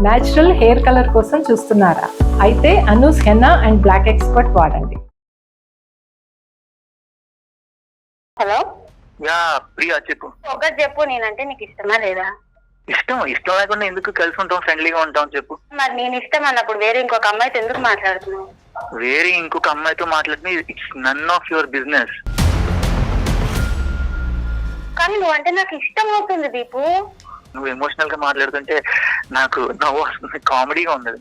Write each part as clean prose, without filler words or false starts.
Natural hair colour కోసం చూస్తున్నారా? అయితే Anoos henna and black expert వాడండి. హలో యా ప్రియా చెప్పు. ఒకటి చెప్పు, నేనంటే నీకు ఇష్టమా లేదా? ఇష్టం లేకుండా ఎందుకు కలిసి ఉంటాం, ఫ్రెండ్లీగా ఉంటాం చెప్పు. మరి నేను ఇష్టం అన్నప్పుడు వేరే ఇంకొక అమ్మాయితో ఎందుకు మాట్లాడుతున్నావు? వేరే ఇంకొక అమ్మాయితో మాట్లాడితే it's none of your business. కానీ నువ్వంటే నాకు ఇష్టం అవుతుంది దీపు. నువ్వు ఎమోషనల్ గా మాట్లాడుతుంటే నాకు నవ్వు వస్తుంది, కామెడీగా ఉండదు.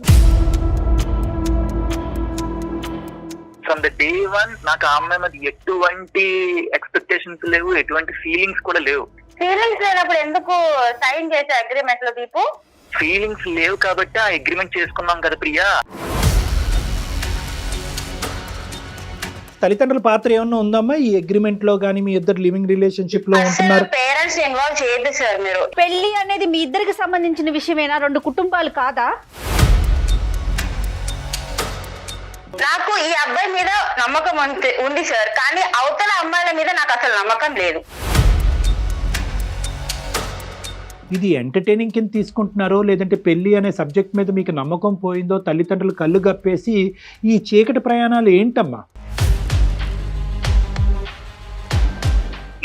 ఫ్రమ్ ద డే వన్ నాకు ఆ అమ్మాయి మీద ఎటువంటి ఎక్స్పెక్టేషన్స్ లేవు, ఎటువంటి ఫీలింగ్స్ కూడా లేవు. ఫీలింగ్స్ లేనప్పుడు ఎందుకు సైన్ చేసే అగ్రిమెంట్ లో దీపు? ఫీలింగ్స్ లేవు కాబట్టి ఆ అగ్రిమెంట్ చేసుకున్నాం కదా ప్రియా. తల్లిదండ్రుల పాత్ర ఏమన్నా ఉందమ్మా ఈ అగ్రిమెంట్ లో గానీ? మీ ఇద్దరు లివింగ్ రిలేషన్షిప్ లో ఉంటున్నారు, పేరెంట్స్ ఇన్వాల్వ్ చేయదు సార్ మీరు. పెళ్లి అనేది మీ ఇద్దరికి సంబంధించిన విషయమేనా? రెండు కుటుంబాలు కాదా? నాకు ఈ అబ్బాయి మీద నమ్మకం ఉంది సార్, కానీ అవతల అమ్మాయిల మీద నాకు అసలు నమ్మకం లేదు. ఇది ఎంటర్టైనింగ్ కింద తీసుకుంటున్నారో లేదంటే పెళ్లి అనే సబ్జెక్ట్ మీద మీకు నమ్మకం పోయిందో తల్లిదండ్రులు కళ్ళు గప్పేసి ఈ చీకటి ప్రయాణాలు ఏంటమ్మా?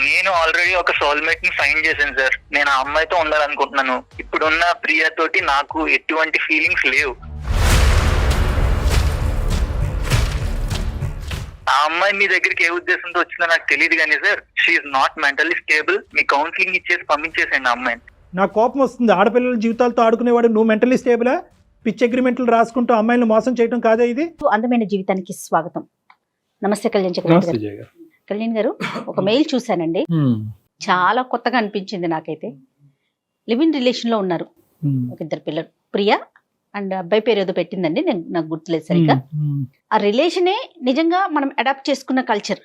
నేను ఆల్రెడీ ఒక సోల్మేట్ ని సైన్ చేశాను సార్. నేను ఆ అమ్మాయితో ఉండాలనుకుంటున్నాను. ఇప్పుడున్న ప్రియా తోటి నాకు ఎటువంటి ఫీలింగ్స్ లేవు. ఆ అమ్మాయి మీ దగ్గరికి ఏ ఉద్దేశంతో వచ్చిందో నాకు తెలియదు కానీ sir, she's not mentally stable. మీ కౌన్సిలింగ్ ఇచ్చేసి పంపించేసండి ఆ అమ్మాయిని. నా కోపం వస్తుంది. ఆడపిల్లల జీవితాలతో ఆడుకునేవాడు నువ్వు మెంటలీ స్టేబులా? పిచ్ అగ్రిమెంట్లు రాసుకుంటూ అమ్మాయిలను మోసం చేయడం కాదా ఇది? అందమైన జీవితానికి స్వాగతం. నమస్తే కళ్యాణ్ చక్రవర్తి గారు. కళ్యాణ్ గారు, ఒక మెయిల్ చూశానండి, చాలా కొత్తగా అనిపించింది నాకైతే. లివ్ ఇన్ రిలేషన్ లో ఉన్నారు, ఒక ఇద్దరు పిల్లలు, ప్రియా అండ్ అబ్బాయి పేరు ఏదో పెట్టిందండి, నాకు గుర్తులేదు సరిగ్గా. ఆ రిలేషనే నిజంగా మనం అడాప్ట్ చేసుకున్న కల్చర్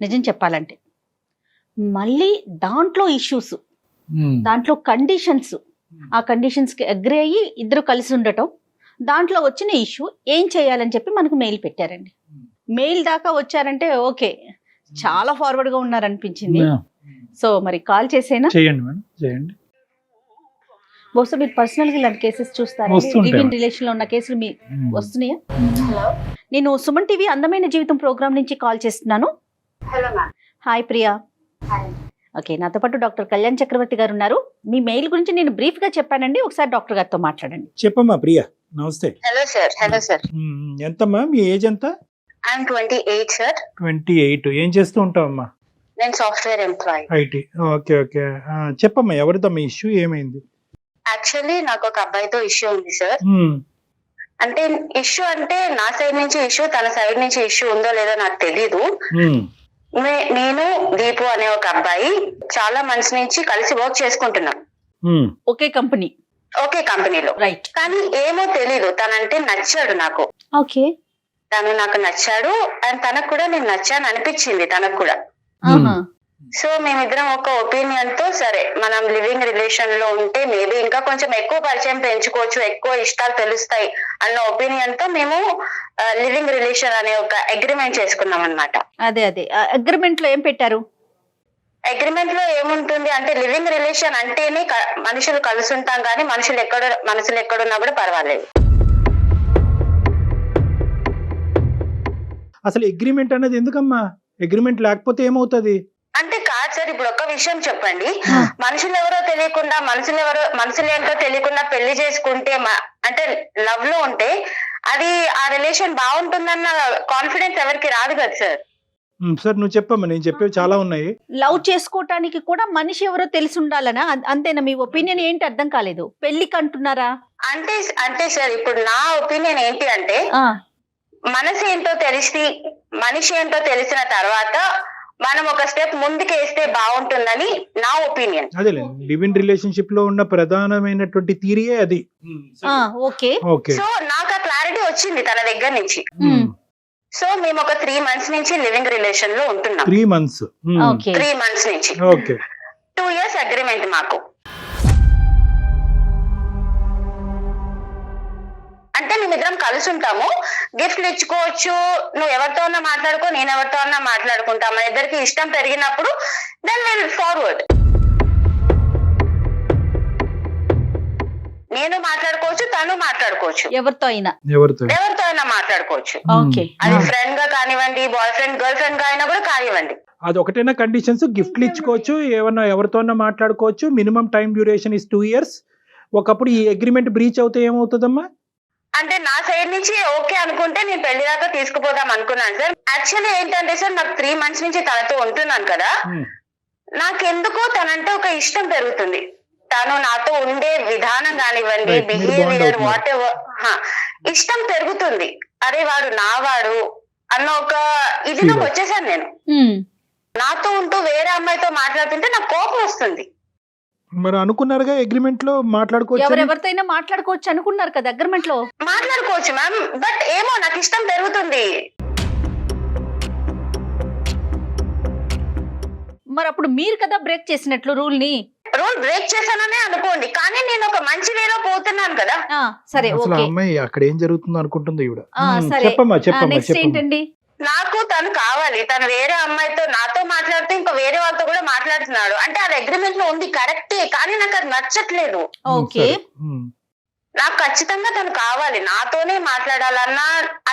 నిజం చెప్పాలంటే. మళ్ళీ దాంట్లో ఇష్యూస్, దాంట్లో కండిషన్స్, ఆ కండిషన్స్కి అగ్రి అయ్యి ఇద్దరు కలిసి ఉండటం, దాంట్లో వచ్చిన ఇష్యూ ఏం చేయాలని చెప్పి మనకు మెయిల్ పెట్టారండి. మెయిల్ దాకా వచ్చారంటే ఓకే, చాలా ఫార్వర్డ్ గా ఉన్నారనిపించింది. సో మరి కాల్ చేసేనా? చేయండి మేడం, చేయండి. బహుశా మీరు పర్సనల్ గా ఇలాంటి కేసెస్ చూస్తారా? లివ్ ఇన్ రిలేషన్ లో ఉన్న కేసులు మీ వస్తున్నాయా? నేను సుమన్ టీవీ అందమైన జీవితం ప్రోగ్రామ్ నుంచి కాల్ చేస్తున్నాను. Hello ma'am. Hi Priya. Okay, నాతో పాటు డాక్టర్ కళ్యాణ్ చక్రవర్తి గారు ఉన్నారు. మీ మెయిల్ గురించి నేను బ్రీఫ్ గా చెప్పానండి, ఒకసారి డాక్టర్ గారితో మాట్లాడండి. చెప్పమ్మా ప్రియా. నమస్తే. Hello sir. Hello sir. ఎంతమ్మా మీ ఏజ్ ఎంత? I'm 28 sir. 28. ఏం చేస్తూ ఉంటావమ్మా? నేను software employee. IT. Okay okay, చెప్పమ్మా ఎవరితో మీ ఇష్యూ ఏమైంది? యాక్చువల్లీ నాకు ఒక అబ్బాయితో ఇష్యూ ఉంది సార్. అంటే ఇష్యూ అంటే నా సైడ్ నుంచి ఇష్యూ, తన సైడ్ నుంచి ఇష్యూ ఉందో లేదో నాకు తెలీదు. నేను దీపు అనే ఒక అబ్బాయి చాలా మంత్స్ నుంచి కలిసి వర్క్ చేసుకుంటున్నాం, ఒకే కంపెనీలో. రైట్. కానీ ఏమో తెలీదు, తనంటే నచ్చాడు నాకు. ఓకే. తను నాకు నచ్చాడు అండ్ తనకు కూడా నేను నచ్చాను అనిపించింది తనకు కూడా. సో మేమిద్దరం ఒక ఒపీనియన్ తో సరే మనం లివింగ్ రిలేషన్ లో ఉంటే మేబీ ఇంకా కొంచెం ఎక్కువ పరిచయం పెంచుకోవచ్చు, ఎక్కువ ఇష్టాలు తెలుస్తాయి అన్న ఒపీనియన్ తో మేము లివింగ్ రిలేషన్ అనే ఒక అగ్రిమెంట్ చేసుకున్నాం అన్నమాట. అదే అగ్రిమెంట్ లో ఏం పెట్టారు? అగ్రిమెంట్ లో ఏముంటుంది అంటే లివింగ్ రిలేషన్ అంటేనే మనుషులు కలిసి ఉంటాం కానీ మనసులు ఎక్కడున్నా కూడా పర్వాలేదు. అసలు అగ్రిమెంట్ అనేది ఎందుకమ్మా? అగ్రిమెంట్ లేకపోతే ఏమవుతుంది అంటే కాదు సార్, ఇప్పుడు ఒక్క విషయం చెప్పండి. మనుషులు ఎవరో తెలియకుండా మనుషులు ఏంటో తెలియకుండా పెళ్లి చేసుకుంటే అంటే లవ్ లో ఉంటే అది ఆ రిలేషన్ బాగుంటుందన్న కాన్ఫిడెన్స్ ఎవరికి రాదు కదా సార్. సార్ నువ్వు చెప్పమ్మా, నేను చెప్పేవి చాలా ఉన్నాయి. లవ్ చేసుకోవటానికి కూడా మనిషి ఎవరో తెలిసి ఉండాలనా? అంతేనా? మీ ఒపీనియన్ ఏంటి? అర్థం కాలేదు. పెళ్లికి అంటున్నారా? అంటే సార్ ఇప్పుడు నా ఒపీనియన్ ఏంటి అంటే, మనసు ఏంటో మనిషి ఏంటో తెలిసిన తర్వాత మనం ఒక స్టెప్ ముందుకేస్తే బాగుంటుందని నా ఒపీనియన్. అదే లివ్ ఇన్ రిలేషన్షిప్ లో ఉన్న ప్రధానమైనటువంటి థియరీయే అది. ఓకే. సో నాకు ఆ క్లారిటీ వచ్చింది తన దగ్గర నుంచి. సో మేము ఒక 3 months నుంచి లివింగ్ రిలేషన్ లో ఉంటున్నాం. 3 months. 3 months నుంచి. ఓకే. 2 years అగ్రిమెంట్ మాకు. అంటే మేమిద్దరం కలిసి ఉంటాము, గిఫ్ట్లు ఇచ్చుకోవచ్చు, నువ్వు ఎవరితో అన్నా మాట్లాడుకో, నేను ఎవరితో అన్నా మాట్లాడుకుంటా, మన ఇద్దరికి ఇష్టం పెరిగినప్పుడు దెన్ విల్ ఫార్వర్డ్. నేను మాట్లాడుకోవచ్చు, తను మాట్లాడుకోవచ్చు, ఎవరితో అయినా ఎవరితో అయినా మాట్లాడుకోవచ్చు. ఓకే. అది ఫ్రెండ్ గా కానివ్వండి, బాయ్ ఫ్రెండ్ గర్ల్ ఫ్రెండ్ గా అయినా కూడా కానివ్వండి. అది ఒకటేనా కండిషన్స్? గిఫ్ట్లు ఇచ్చుకోవచ్చు, ఏమన్నా ఎవరితోన్నా మాట్లాడుకోవచ్చు, minimum time duration is 2 years. ఒకప్పుడు ఈ అగ్రిమెంట్ బ్రీచ్ అవుతే ఏమవుతుందమ్మా? అంటే నా సైడ్ నుంచి ఓకే అనుకుంటే నేను పెళ్లి దాకా తీసుకుపోదాం అనుకున్నాను సార్. యాక్చువల్లీ ఏంటంటే సార్, నాకు 3 months నుంచి తనతో ఉంటున్నాను కదా, నాకెందుకో తనంటే ఒక ఇష్టం పెరుగుతుంది. తను నాతో ఉండే విధానం కానివ్వండి, బిహేవియర్, వాట్ ఎవర్, ఇష్టం పెరుగుతుంది. అరే వాడు నావాడు అన్న ఒక ఇది నాకు వచ్చేసాను నేను. నాతో ఉంటూ వేరే అమ్మాయితో మాట్లాడుతుంటే నాకు కోపం వస్తుంది. మరి అనుకున్నారుగా అగ్రిమెంట్ లో మాట్లాడుకోవచ్చు, ఎవరెవరితో అయినా మాట్లాడుకోవచ్చు అనుకున్నారు కదా అగ్రిమెంట్ లో. మాట్లాడుకోవచ్చు మ్యామ్, బట్ ఏమో నాకు ఇష్టం పెరుగుతుంది. మరి అప్పుడు మీరు కదా బ్రేక్ చేసినట్లు రూల్ ని. రూల్ బ్రేక్ చేశాననే అనుకోండి, కానీ నేను ఒక మంచి వేలో పోతున్నాను కదా. సరే, అసలు ఓకే. అమ్మాయి అక్కడ ఏం జరుగుతుందో అనుకుంటుంది ఈవిడ. సరే, చెప్పమ్మా చెప్పమ్మా నెక్స్ట్ చెప్పమ్మా. ఏంటండి? నాకు తను కావాలి. తను వేరే అమ్మాయితో నాతో మాట్లాడుతూ ఇంకా వేరే వాళ్ళతో కూడా మాట్లాడుతున్నాడు. అంటే అది అగ్రిమెంట్ లో ఉంది కరెక్టే, కానీ నాకు అది నచ్చట్లేదు. ఓకే. నాకు ఖచ్చితంగా తను కావాలి, నాతోనే మాట్లాడాలన్న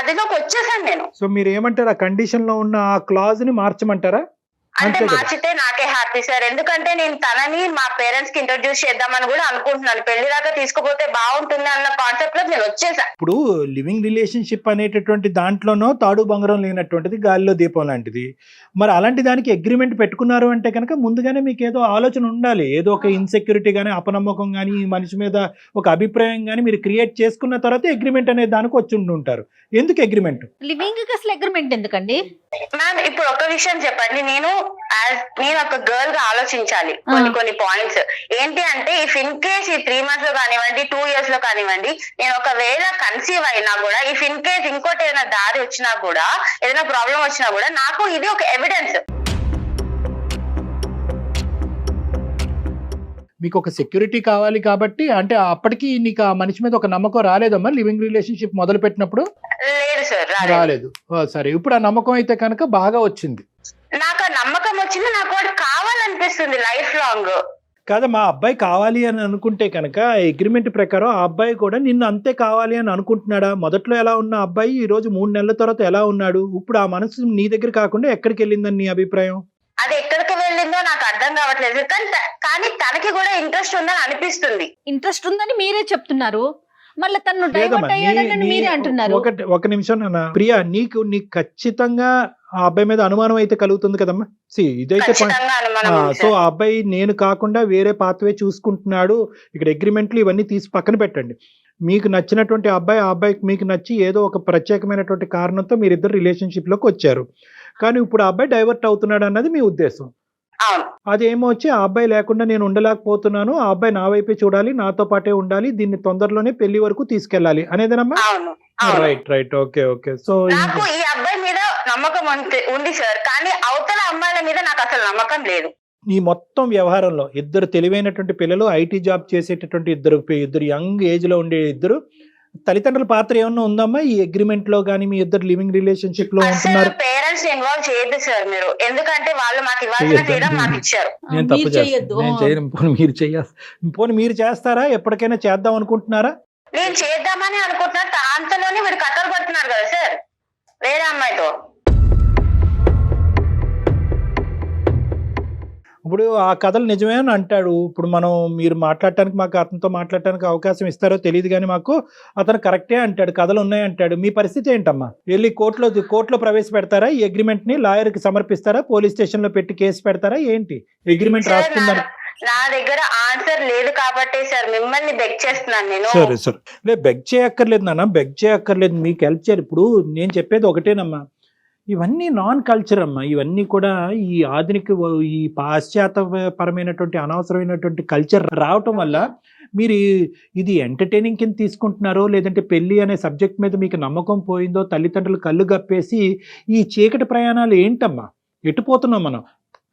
అదిలోకి వచ్చేసాను నేను. సో మీరు ఏమంటారు, ఆ కండిషన్ లో ఉన్న ఆ క్లాజ్ ని మార్చమంటారా? అంటే మార్చితే నాకే హ్యాపీ సార్. ఎందుకంటే నేను తనని మా పేరెంట్స్ కి ఇంట్రొడ్యూస్ చేద్దామని కూడా అనుకుంటున్నాను. పెళ్లి దాకా తీసుకుపోతే బాగుంటుంది అన్న కాన్సెప్ట్ లో నేను వచ్చేసా. ఇప్పుడు లివింగ్ రిలేషన్షిప్ అనేటటువంటి దాంట్లోనో తాడు బంగారం లేనటువంటిది గాలిలో దీపం లాంటిది. మరి అలాంటి దానికి అగ్రిమెంట్ పెట్టుకున్నారు అంటే కనుక ముందుగానే మీకు ఏదో ఆలోచన ఉండాలి. ఏదో ఒక ఇన్సెక్యూరిటీ కానీ, అపనమ్మకం కానీ, ఈ మనిషి మీద ఒక అభిప్రాయం కానీ మీరు క్రియేట్ చేసుకున్న తర్వాత అగ్రిమెంట్ అనే దానికి వచ్చి ఉంటుంటారు. ఎందుకు అగ్రిమెంట్? లివింగ్ కి అసలు అగ్రిమెంట్ ఎందుకండి? మ్యామ్ ఇప్పుడు ఒక విషయం చెప్పండి, నేను ఒక గర్ల్ గా ఆలోచించాలి కొన్ని పాయింట్స్. ఏంటి అంటే ఇఫ్ ఇన్ కేస్ ఈ 3 months లో కానివ్వండి, 2 years లో కానివ్వండి, నేను ఒకవేళ కన్సీవ్ అయినా కూడా, ఇఫ్ ఇన్ కేస్ ఇంకోటి ఏదైనా దారి వచ్చినా కూడా, ఏదైనా ప్రాబ్లం వచ్చినా కూడా, నాకు ఇది ఒక ఎవిడెన్స్. మీకు ఒక సెక్యూరిటీ కావాలి కాబట్టి, అంటే అప్పటికి నీకు ఆ మనిషి మీద ఒక నమ్మకం రాలేదమ్మా లివింగ్ రిలేషన్షిప్ మొదలు పెట్టినప్పుడు? లేదు సార్, రాలేదు. సరే, ఇప్పుడు ఆ నమ్మకం అయితే కనుక బాగా వచ్చింది. నాకు ఆ నమ్మకం వచ్చింది, నాకు వాడు కావాలనిపిస్తుంది లైఫ్ లాంగ్. కాదా, మా అబ్బాయి కావాలి అని అనుకుంటే కనుక అగ్రిమెంట్ ప్రకారం ఆ అబ్బాయి కూడా నిన్ను అంతే కావాలి అని అనుకుంటున్నాడా? మొదట్లో ఎలా ఉన్న అబ్బాయి ఈ రోజు 3 నెలల తర్వాత ఎలా ఉన్నాడు? ఇప్పుడు ఆ మనసు నీ దగ్గర కాకుండా ఎక్కడికి వెళ్ళిందని నీ అభిప్రాయం? అది ఎక్కడికి వెళ్ళిందో నాకు అర్థం కావట్లేదు, కానీ తనకి కూడా ఇంట్రెస్ట్ ఉందని అనిపిస్తుంది. ఇంట్రెస్ట్ ఉందని మీరే చెప్తున్నారు, మళ్ళీ తను డైవర్ట్ అయ్యాడని మీరే అంటున్నారు. ఒక నిమిషం నాన్న. ప్రియా, నీకు ఖచ్చితంగా ఆ అబ్బాయి మీద అనుమానం అయితే కలుగుతుంది కదమ్మా. ఇదైతే సో ఆ అబ్బాయి నేను కాకుండా వేరే పాత్వే చూసుకుంటున్నాడు. ఇక్కడ అగ్రిమెంట్లు ఇవన్నీ తీసి పక్కన పెట్టండి. మీకు నచ్చినటువంటి అబ్బాయి, ఆ అబ్బాయికి మీకు నచ్చి ఏదో ఒక ప్రత్యేకమైనటువంటి కారణంతో మీరిద్దరు రిలేషన్షిప్ లోకి వచ్చారు. కానీ ఇప్పుడు ఆ అబ్బాయి డైవర్ట్ అవుతున్నాడు అన్నది మీ ఉద్దేశం. అదేమో వచ్చి ఆ అబ్బాయి లేకుండా నేను ఉండలేకపోతున్నాను, ఆ అబ్బాయి నా వైపే చూడాలి, నాతో పాటే ఉండాలి, దీన్ని తొందరలోనే పెళ్లి వరకు తీసుకెళ్లాలి అనేదేనమ్మా? రైట్. ఓకే. సో నాకు ఈ అబ్బాయి మీద నమ్మకం ఉంది సార్, కానీ అవతల అమ్మాయిల మీద నాకు అసలు నమ్మకం లేదు. ఈ మొత్తం వ్యవహారంలో ఇద్దరు తెలివైనటువంటి పిల్లలు, ఐటీ జాబ్ చేసేటటువంటి ఇద్దరు యంగ్ ఏజ్ లో ఉండే ఇద్దరు తల్లిదండ్రుల పాత్ర ఏమన్నా ఉందమ్మా ఈ అగ్రిమెంట్ లో గానీ? మీ ఇద్దరు లివింగ్ రిలేషన్షిప్ లో ఉంటున్నారు. పేరెంట్స్ ఇన్వాల్వ్ చేయొద్దు సార్ మీరు, ఎందుకంటే వాళ్ళు మాకు ఇవ్వాల్సిన ఫ్రీడమ్ మాకు ఇచ్చారు. నేను తప్పు చేయను. పోనీ మీరు చేస్తారా? ఎప్పటికైనా చేద్దాం అనుకుంటున్నారా? నేను చేద్దామని అనుకుంటున్నా, అంతలోనే వీడు కథలు పడుతున్నారు కదా సార్ వేరే అమ్మాయితో. ఇప్పుడు ఆ కథలు నిజమే అని అంటాడు. ఇప్పుడు మీరు మాట్లాడటానికి, మాకు అతనితో మాట్లాడటానికి అవకాశం ఇస్తారో తెలియదు కానీ మాకు అతను కరెక్టే అంటాడు, కథలు ఉన్నాయి అంటాడు. మీ పరిస్థితి ఏంటమ్మా? వెళ్ళి కోర్టులో ప్రవేశపెడతారా ఈ అగ్రిమెంట్ ని? లాయర్ కి సమర్పిస్తారా? పోలీస్ స్టేషన్ లో పెట్టి కేసు పెడతారా? ఏంటి అగ్రిమెంట్ రాస్తుందని? నా దగ్గర ఆన్సర్ లేదు కాబట్టి సార్ మిమ్మల్ని బెగ్ చేస్తున్నాను నేను. సరే బెగ్ చేయక్కర్లేదు నాన్న, బెగ్ చేయక్కర్లేదు, మీకు హెల్ప్ చేయాలి. ఇప్పుడు నేను చెప్పేది ఒకటేనమ్మా, ఇవన్నీ నాన్ కల్చర్ అమ్మా. ఇవన్నీ కూడా ఈ ఆధునిక, ఈ పాశ్చాత్యపరమైనటువంటి అనవసరమైనటువంటి కల్చర్ రావటం వల్ల మీరు ఇది ఎంటర్టైనింగ్ కింద తీసుకుంటున్నారో, లేదంటే పెళ్లి అనే సబ్జెక్ట్ మీద మీకు నమ్మకం పోయిందో, తల్లిదండ్రులు కళ్ళు గప్పేసి ఈ చీకటి ప్రయాణాలు ఏంటమ్మా? ఎటుపోతున్నాం మనం?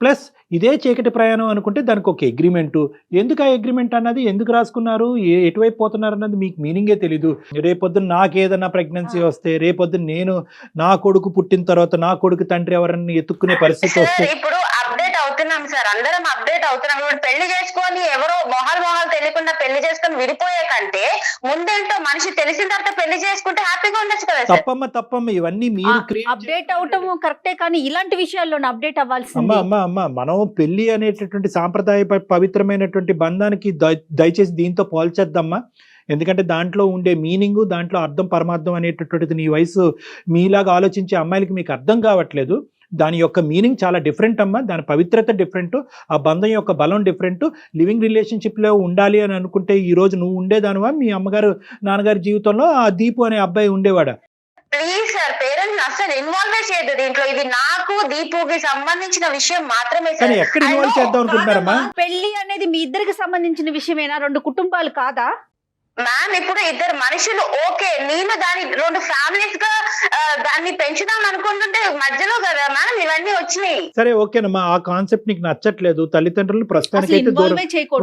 ప్లస్ ఇదే చీకటి ప్రయాణం అనుకుంటే దానికి ఒక అగ్రిమెంటు. ఎందుకు ఆ అగ్రిమెంట్ అన్నది ఎందుకు రాసుకున్నారు, ఎటువైపు పోతున్నారు అన్నది మీకు మీనింగే తెలీదు. రేపొద్దున నాకేదన్నా ప్రెగ్నెన్సీ వస్తే, రేపొద్దున నేను నా కొడుకు పుట్టిన తర్వాత నా కొడుకు తండ్రి ఎవరన్నా ఎత్తుక్కునే పరిస్థితి వస్తే, ఇప్పుడు అప్డేట్ అవుతున్నాం సార్, అందరం అప్డేట్ అవుతున్నాం. ఇప్పుడు పెళ్లి చేసుకొని ఎవరో మొహాలు తెలియకుండా పెళ్లి చేసుకొని విడిపోయే కంటే ముందేంటో మనిషి తెలిసిన తర్వాత పెళ్లి చేసుకుంటే హ్యాపీగా ఉండొచ్చు కదా సార్. తప్పమ్మ ఇవన్నీ మీరు అప్డేట్ అవటం కరెక్టే, కానీ ఇలాంటి విషయాల్లో అప్డేట్ అవ్వాల్సింది. అమ్మ మనం పెళ్లి అనేటటువంటి సాంప్రదాయ పవిత్రమైనటువంటి బంధానికి దయచేసి దీంతో పోల్చేద్దామా. ఎందుకంటే దాంట్లో ఉండే మీనింగ్, దాంట్లో అర్థం పరమార్థం అనేటటువంటిది నీ వయసు మీలాగా ఆలోచించే అమ్మాయిలకి మీకు అర్థం కావట్లేదు. దాని యొక్క మీనింగ్ చాలా డిఫరెంట్ అమ్మా, దాని పవిత్రత డిఫరెంట్, ఆ బంధం యొక్క బలం డిఫరెంట్. లివింగ్ రిలేషన్షిప్లో ఉండాలి అని అనుకుంటే ఈ రోజు నువ్వు ఉండేదానివా, మీ అమ్మగారు నాన్నగారి జీవితంలో ఆ దీపు అనే అబ్బాయి ఉండేవాడా? ప్లీజ్ సార్, పేరెంట్స్ అసలు ఇన్వాల్వ్ చేయదు దీంట్లో. ఇది నాకు దీపుకి సంబంధించిన విషయం మాత్రమే సార్. ఎక్కడ ఇన్వాల్వ్ చేద్దాం అనుకుంటున్నారమ్మా? పెళ్లి అనేది మీ ఇద్దరికి సంబంధించిన విషయమేనా, రెండు కుటుంబాలు కాదా? మ్యామ్ ఇప్పుడు ఇద్దరు మనుషులు ఓకే, నేను దాని రెండు ఫ్యామిలీస్ గా దాన్ని పెంచుదాం అనుకుంటుంటే మధ్యలో కదా మ్యామ్ ఇవన్నీ వచ్చినాయి. సరే ఓకేనమ్మా, ఆ కాన్సెప్ట్ నీకు నచ్చట్లేదు, తల్లిదండ్రులు ప్రస్తుతానికి అయితే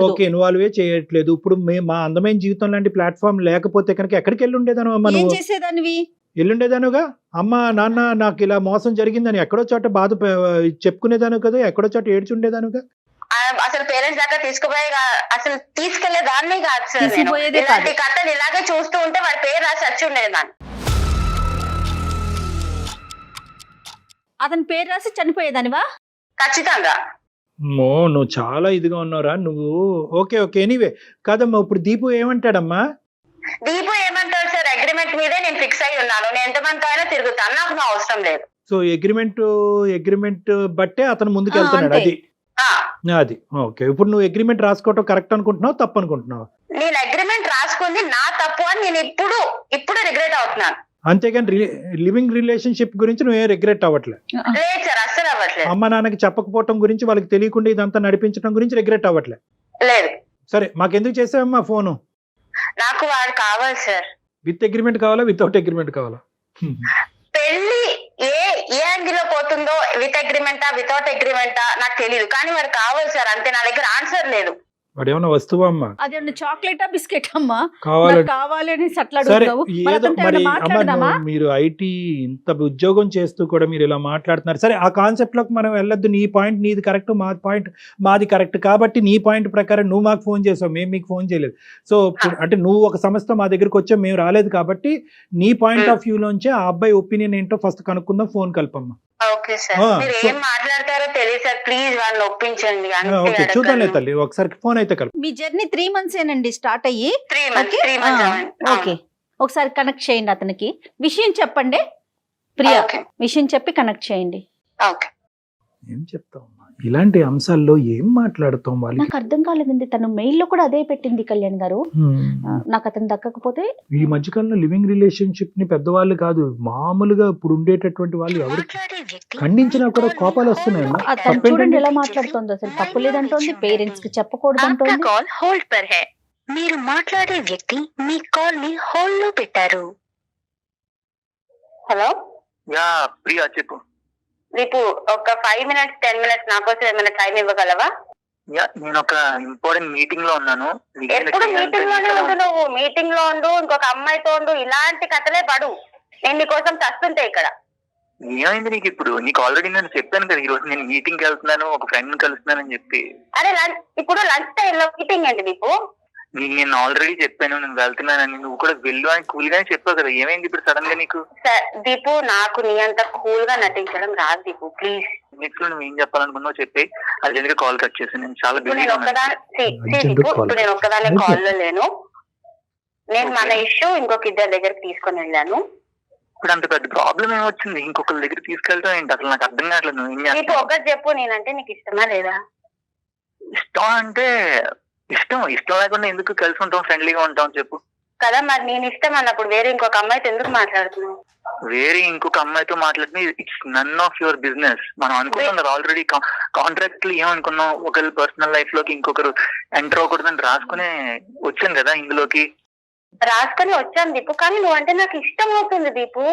ఓకే ఇన్వాల్వ్ చేయట్లేదు. ఇప్పుడు మా అందమైన జీవితం లాంటి ప్లాట్ఫామ్ లేకపోతే కనుక ఎక్కడికి వెళ్ళి ఉండేదానమ్మా? నువ్వు చేసేదానివి ఎల్లుండేదానుగా, అమ్మ నాన్న నాకు ఇలా మోసం జరిగిందని ఎక్కడో చోట బాధ చెప్పుకునేదాను కదా, ఎక్కడో చోట ఏడ్చుండేదానుగా. అసలు పేరెంట్స్ దాకా అసలు తీసుకెళ్లే దాన్ని కాదు సార్. ఇలాంటి కథలు ఇలాగే చూస్తూ ఉంటే వాడి పేరు రాసి వచ్చి ఉండేదాన్ని. అతని పేరు రాసి చనిపోయేదానివా? ఖచ్చితంగా. నువ్వు చాలా ఇదిగా ఉన్నారా నువ్వు. ఓకే ఎనీవే కాదమ్మా, ఇప్పుడు దీపు ఏమంటాడమ్మా? దీపు ఏమంటాడు సార్, అగ్రిమెంట్ మీదే నేను ఫిక్స్ అయి ఉన్నాను, నేను ఎంతమంది అయినా తిరుగుతాను, నాకు నా అవసరం లేదు. సో అగ్రిమెంట్ బట్టే అతను ముందుకు వెళ్తున్నాడు. అది ఓకే. ఇప్పుడు నువ్వు అగ్రిమెంట్ రాసుకోవటం కరెక్ట్ అనుకుంటున్నావు, తప్పు అనుకుంటున్నావు? నేను అగ్రిమెంట్ రాసుకుంది నా తప్పు అని నేను ఇప్పుడు రిగ్రెట్ అవుతున్నాను. అంతేగాని లివింగ్ రిలేషన్షిప్ గురించి నువ్వేం రిగ్రెట్ అవ్వట్లేదు? లేదు సార్, అస్సలు అవ్వట్లేదు. అమ్మ నాన్నకి చెప్పకపోవటం గురించి, వాళ్ళకి తెలియకుండా ఇదంతా నడిపించడం గురించి రిగ్రెట్ అవ్వట్లేదు? లేదు. సరే మాకెందుకు చేసావమ్మా ఫోను? నాకు వాడు కావాలి సార్. విత్ అగ్రిమెంట్ కావాలా, వితౌట్ అగ్రిమెంట్ కావాలా? పెళ్లి ఏ యాంగిల్ లో పోతుందో, విత్ అగ్రిమెంటా వితౌట్ అగ్రిమెంటా నాకు తెలియదు, కానీ వాడు కావాలి సార్ అంతే. నా దగ్గర ఆన్సర్ లేదు. వాడు ఏమన్నా వస్తువా అమ్మా? అదేమన్నా చాక్లెటా బిస్కెట్ అమ్మా? కావాలి అని సరే ఏదో మరి అమ్మ మీరు ఐటీ ఇంత ఉద్యోగం చేస్తూ కూడా మీరు ఇలా మాట్లాడుతున్నారు. సరే ఆ కాన్సెప్ట్ లోకి మనం వెళ్ళొద్దు. నీ పాయింట్ నీది కరెక్ట్, మా పాయింట్ మాది కరెక్ట్. కాబట్టి నీ పాయింట్ ప్రకారం నువ్వు మాకు ఫోన్ చేసావు, మేము మీకు ఫోన్ చేయలేదు. సో అంటే నువ్వు ఒక సమస్యతో మా దగ్గరికి వచ్చావు, మేము రాలేదు. కాబట్టి నీ పాయింట్ ఆఫ్ వ్యూ లోంచి ఆ అబ్బాయి ఒపీనియన్ ఏంటో ఫస్ట్ కనుక్కుందాం. ఫోన్ కలపమ్మా. ఓకే సార్, మీరు ఏం మాట్లాడతారో తెలియదు సార్, ప్లీజ్ వాళ్ళని ఒప్పించండి. ఓకే చూద్దాంలే తల్లి, ఒకసారి ఫోన్ అయితే కలుపు. మీ జర్నీ 3 months ఏనండి స్టార్ట్ అయ్యి? 3 months. ఓకే, ఒకసారి కనెక్ట్ చేయండి అతనికి, విషయం చెప్పండి ప్రియా, విషయం చెప్పి కనెక్ట్ చేయండి. ఓకే. ఏం చెప్తాం ఇలాంటి అంశాల్లో, ఏం మాట్లాడుతాం వాళ్ళు? నాకు అర్థం కాలేదండి, తను మెయిల్ లో కూడా అదే పెట్టింది కళ్యాణ్ గారు, నాకు అతను దక్కకపోతే. ఈ మధ్యకాలంలో లివింగ్ రిలేషన్షిప్ ని పెద్దవాళ్ళు కాదు, మామూలుగా ఇప్పుడు ఉండేటటువంటి వాళ్ళు ఎవరికి ఖండించినా కూడా కోపాలు వస్తున్నాయి. అతను చూడండి ఎలా మాట్లాడుతోంది, అసలు తప్పు లేదంటోంది, పేరెంట్స్ కి చెప్పకూడదు అంటోంది. కాల్ హోల్డ్ పర్ హై, మీరు మాట్లాడే వ్యక్తి మీ కాల్ ని హోల్డ్ లో పెట్టారు. హలో యా ప్రియా చెప్పు. రేపు ఒక 5 minutes 10 minutes నా కోసం ఏమైనా టైం ఇవ్వగలవా? నేను ఒక ఇంపార్టెంట్ మీటింగ్ లో ఉన్నాను. ఎప్పుడు మీటింగ్ లోనే ఉండు, నువ్వు మీటింగ్ లో ఉండు, ఇంకొక అమ్మాయితో ఉండు, ఇలాంటి కథలే పడు. నేను నీకోసం చస్తుంటే ఇక్కడ. ఏమైంది నీకు ఇప్పుడు? నీకు ఆల్రెడీ నేను చెప్పాను కదా, ఈ రోజు నేను మీటింగ్ కి వెళ్తున్నాను, ఒక ఫ్రెండ్ కలుస్తున్నాను అని చెప్పి. అరే ఇప్పుడు లంచ్ టైం లో మీటింగ్ ఏంటి దీపు? నేను ఆల్రెడీ చెప్పాను నేను వెళ్తున్నానని, నువ్వు కూడా వెళ్ళు అని కూల్ గానే చెప్పావు కదా, ఏమైంది ఇప్పుడు సడన్ గా నీకు? దీపు నాకు నీ అంత కూల్ గా నటించడం రాదు దీపు, ప్లీజ్. నెక్స్ట్ నువ్వు ఏం చెప్పాలనుకున్నావు చెప్పి అర్జెంట్ కాల్ కట్ చేసి. నేను చాలా ఇప్పుడు నేను ఒక్కదానే కాల్ లో లేను. నేను మన ఇష్యూ ఇంకొక ఇద్దరి దగ్గరికి తీసుకొని వెళ్ళాను. ఇప్పుడు అంత పెద్ద ప్రాబ్లం ఏమొచ్చింది? ఇంకొకరి దగ్గర తీసుకెళ్తాం ఏంటి? అసలు నాకు అర్థం కావట్లేదు. నువ్వు ఏం చేస్తావు? ఒకటి చెప్పు, నేనంటే నీకు ఇష్టమా లేదా? ఇష్టం అంటే ఇష్టం లేకుండా ఎందుకు కలిసి ఉంటాం, ఫ్రెండ్లీగా ఉంటాం చెప్పు కదా. మరి నేను ఇష్టం అన్నప్పుడు వేరే ఇంకొక అమ్మాయితో ఎందుకు మాట్లాడుతున్నావు? వేరే ఇంకొక అమ్మాయితో మాట్లాడితే it's none of your business. మనం అనుకున్నాం ఆల్రెడీ కాంట్రాక్ట్ లో ఏమనుకున్నాం, ఒకరి పర్సనల్ లైఫ్ లోకి ఇంకొకరు ఎంటర్ అవ్వకూడదని రాసుకునే వచ్చాను కదా ఇందులోకి. రాసుకొని వచ్చాను దీపు, కానీ నువ్వు అంటే నాకు ఇష్టం అవుతుంది దీపు.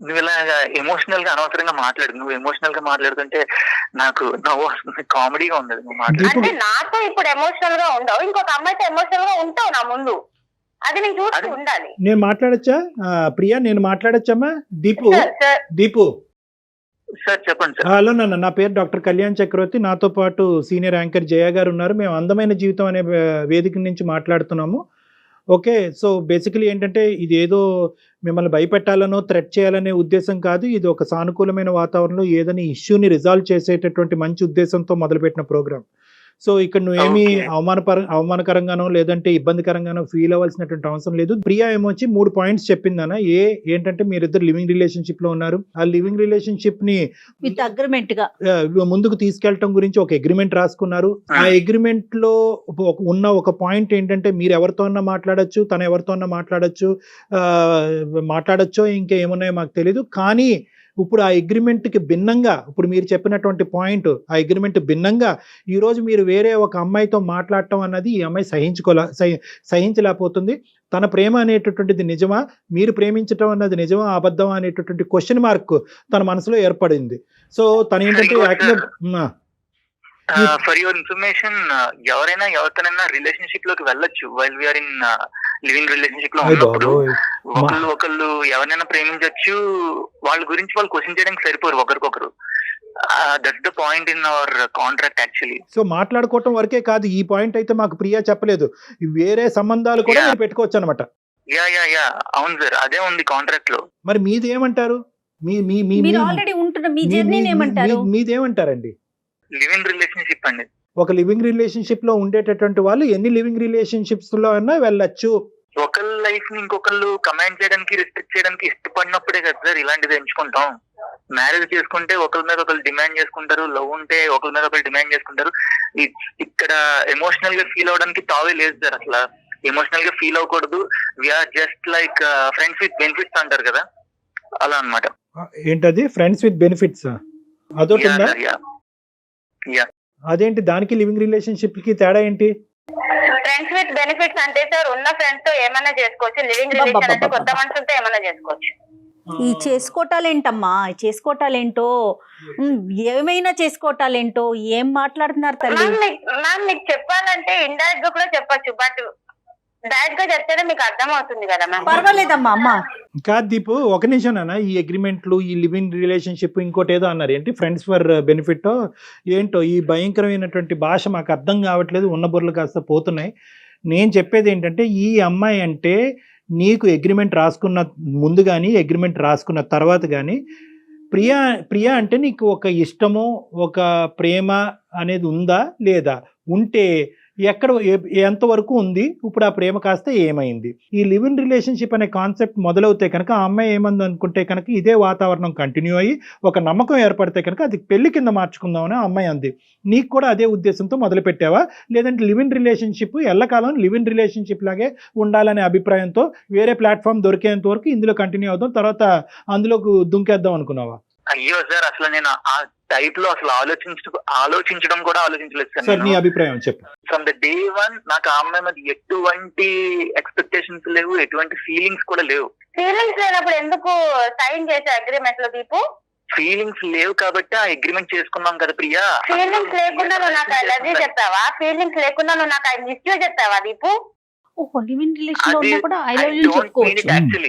నువ్వు ఇలా ఎమోషనల్ గా అనవసరంగా మాట్లాడు. నువ్వు ఎమోషనల్ గా మాట్లాడుతుంటే నాకు నవ్వు వస్తుంది, కామెడీగా ఉండదు నువ్వు మాట్లాడు. అంటే నాతో ఇప్పుడు ఎమోషనల్ గా ఉండవు, ఇంకొక అమ్మాయితో ఎమోషనల్ గా ఉంటావు నా ముందు, అది నేను చూస్తూ ఉండాలి. నేను మాట్లాడచ్చా ప్రియా? నేను మాట్లాడచ్చమ్మా? దీపు సార్ చెప్పండి సార్. హలో నాన్న, నా పేరు డాక్టర్ కళ్యాణ్ చక్రవర్తి. నాతో పాటు సీనియర్ యాంకర్ జయ గారు ఉన్నారు. మేము అందమైన జీవితం అనే వేదిక నుంచి మాట్లాడుతున్నాము. ఓకే, సో బేసికలీ ఏంటంటే ఇది ఏదో మిమ్మల్ని భయపెట్టాలనో థ్రెట్ చేయాలనే ఉద్దేశం కాదు. ఇది ఒక సానుకూలమైన వాతావరణంలో ఏదైనా ఇష్యూని రిజాల్వ్ చేసేటటువంటి మంచి ఉద్దేశంతో మొదలుపెట్టిన ప్రోగ్రామ్. సో ఇక్కడ నువ్వేమి అవమానకరంగానో లేదంటే ఇబ్బందికరంగానో ఫీల్ అవ్వాల్సినటువంటి అవసరం లేదు. ప్రియా ఏమొచ్చి 3 పాయింట్స్ చెప్పిందన్న. ఏంటంటే మీరిద్దరు లివింగ్ రిలేషన్షిప్ లో ఉన్నారు. ఆ లివింగ్ రిలేషన్షిప్ ని విత్ అగ్రిమెంట్ గా ముందుకు తీసుకెళ్లటం గురించి ఒక అగ్రిమెంట్ రాసుకున్నారు. ఆ అగ్రిమెంట్ లో ఉన్న ఒక పాయింట్ ఏంటంటే మీరు ఎవరితో మాట్లాడొచ్చు, తను ఎవరితో మాట్లాడొచ్చో ఇంకా ఏమున్నాయో మాకు తెలీదు. కానీ ఇప్పుడు ఆ అగ్రిమెంట్కి భిన్నంగా, ఇప్పుడు మీరు చెప్పినటువంటి పాయింట్, ఆ అగ్రిమెంట్ భిన్నంగా ఈరోజు మీరు వేరే ఒక అమ్మాయితో మాట్లాడటం అన్నది ఈ అమ్మాయి సహించలేకపోతుంది. తన ప్రేమ అనేటటువంటిది నిజమా, మీరు ప్రేమించటం అన్నది నిజమా అబద్ధమా అనేటటువంటి క్వశ్చన్ మార్క్ తన మనసులో ఏర్పడింది. సో తను ఏంటంటే ఫర్ యువర్ ఇన్ఫర్మేషన్, ఎవరైనా ఎవరితోనైనా రిలేషన్షిప్ లోకి వెళ్ళొచ్చు while we're in living relationship లో ఉన్నప్పుడు. ఒకళ్ళు ఎవరినైనా ప్రేమించవచ్చు, వాళ్ళ గురించి వాళ్ళు క్వశ్చన్ చేయడానికి సరిపోరు ఒకరికొకరు. That's the point in our contract actually. So మాట్లాడుకోవటం వరకే కాదు, ఈ పాయింట్ అయితే మాకు ప్రియా చెప్పలేదు, వేరే సంబంధాలు కూడా మీరు పెట్టుకోవచ్చు అనమాట. యా అవును సార్, అదే ఉంది కాంట్రాక్ట్ లో. మరి మీదేమంటారు? మీదేమంటారండి? లివింగ్ రిలేషన్షిప్ అండి. ఒక లివింగ్ రిలేషన్షిప్ లో ఉండేటటువంటి వాళ్ళు ఎన్ని లివింగ్ రిలేషన్షిప్స్ లో అయినా వెళ్ళొచ్చు. ఒకళ్ళ లైఫ్ ని ఇంకొకళ్ళు కమాండ్ చేయడానికి, రిస్ట్రిక్ట్ చేయడానికి ఇష్టపడినప్పుడే కదా సార్ ఇలాంటిది ఎంచుకుంటాం. మ్యారేజ్ చేసుకుంటే ఒకరి మీద ఒకరు డిమాండ్ చేసుకుంటారు, లవ్ ఉంటే ఒకరి మీద ఒకరు డిమాండ్ చేసుకుంటారు. ఇక్కడ ఎమోషనల్ గా ఫీల్ అవడానికి తావే లేదు సార్. అసలు ఎమోషనల్ గా ఫీల్ అవ్వకూడదు. We're just like friends with benefits అంటారు కదా, అలా అన్నమాట. ఏంటది ఫ్రెండ్స్ విత్ బెనిఫిట్స్? అదొకటి ఉందా? అదేంటి, దానికి లివింగ్ రిలేషన్షిప్ కి తేడా ఏంటి? ఫ్రెండ్స్ విత్ బెనిఫిట్స్ అంటే సార్ ఉన్న ఫ్రెండ్స్ తో ఏమైనా చేసుకోవచ్చు. లివింగ్ రిలేషన్ అంటే కొత్త మనుషులతో ఏమైనా చేసుకోవచ్చు. ఈ చేసుకోవటాలేంటమ్మా, చేసుకోవటాలేంటో, ఏమైనా చేసుకోవటాలేంటో, ఏం మాట్లాడుతున్నారు తల్లి? మ్యామ్ మీకు చెప్పాలంటే ఇండైరెక్ట్ గా కూడా చెప్పొచ్చు, బట్ డైరెక్ట్ గా చెప్తేనే మీకు అర్థం అవుతుంది కదా మ్యామ్. పర్వాలేదమ్మా. అమ్మ కాదు దీపు, ఒక నిమిషం నాన్న. ఈ అగ్రిమెంట్లు, ఈ లివింగ్ రిలేషన్షిప్, ఇంకోటి ఏదో అన్నారు ఏంటి, ఫ్రెండ్స్ ఫర్ బెనిఫిట్ ఏంటో, ఈ భయంకరమైనటువంటి భాష మాకు అర్థం కావట్లేదు. ఉన్న బుర్రలు కాస్త పోతున్నాయి. నేను చెప్పేది ఏంటంటే, ఈ అమ్మాయి అంటే నీకు అగ్రిమెంట్ రాసుకున్న ముందు కానీ అగ్రిమెంట్ రాసుకున్న తర్వాత కానీ ప్రియా అంటే నీకు ఒక ఇష్టమో ఒక ప్రేమ అనేది ఉందా లేదా? ఉంటే ఎక్కడ ఎంతవరకు ఉంది? ఇప్పుడు ఆ ప్రేమ కాస్త ఏమైంది? ఈ లివ్ ఇన్ రిలేషన్షిప్ అనే కాన్సెప్ట్ మొదలవుతే కనుక ఆ అమ్మాయి ఏమంది అనుకుంటే కనుక ఇదే వాతావరణం కంటిన్యూ అయ్యి ఒక నమ్మకం ఏర్పడితే కనుక అది పెళ్లి కింద మార్చుకుందామని ఆ అమ్మాయి అంది. నీకు కూడా అదే ఉద్దేశంతో మొదలు పెట్టావా, లేదంటే లివ్ ఇన్ రిలేషన్షిప్ ఎల్లకాలం లివ్ ఇన్ రిలేషన్షిప్ లాగే ఉండాలనే అభిప్రాయంతో వేరే ప్లాట్ఫామ్ దొరికేంత వరకు ఇందులో కంటిన్యూ అవుదాం, తర్వాత అందులోకి దుంకేద్దాం అనుకున్నావా? అయ్యో సార్, అసలు నేను ఆ టైప్ లో అసలు ఆలోచించడం కూడా ఆలోచించలేదు సార్. నీ అభిప్రాయం చెప్పు. ఫ్రమ్ ద డే వన్ నాకు ఆ అమ్మాయి మీద ఎటువంటి ఎక్స్పెక్టేషన్స్ లేవు, ఎటువంటి ఫీలింగ్స్ కూడా లేవు. ఫీలింగ్స్ లేనప్పుడు ఎందుకు సైన్ చేసే అగ్రిమెంట్ లో దీపు? ఫీలింగ్స్ లేవు కాబట్టి ఆ అగ్రిమెంట్ చేసుకున్నాం కదా ప్రియా. ఫీలింగ్స్ లేకుండా నువ్వు నాకు అలర్జీ చెప్తావా? ఫీలింగ్స్ లేకుండా నువ్వు నాకు ఐ మిస్ యూ చెప్తావా దీపు? లివ్ ఇన్ రిలేషన్ లో ఉన్నా కూడా ఐ లవ్ యూ చెప్పుకోవచ్చు.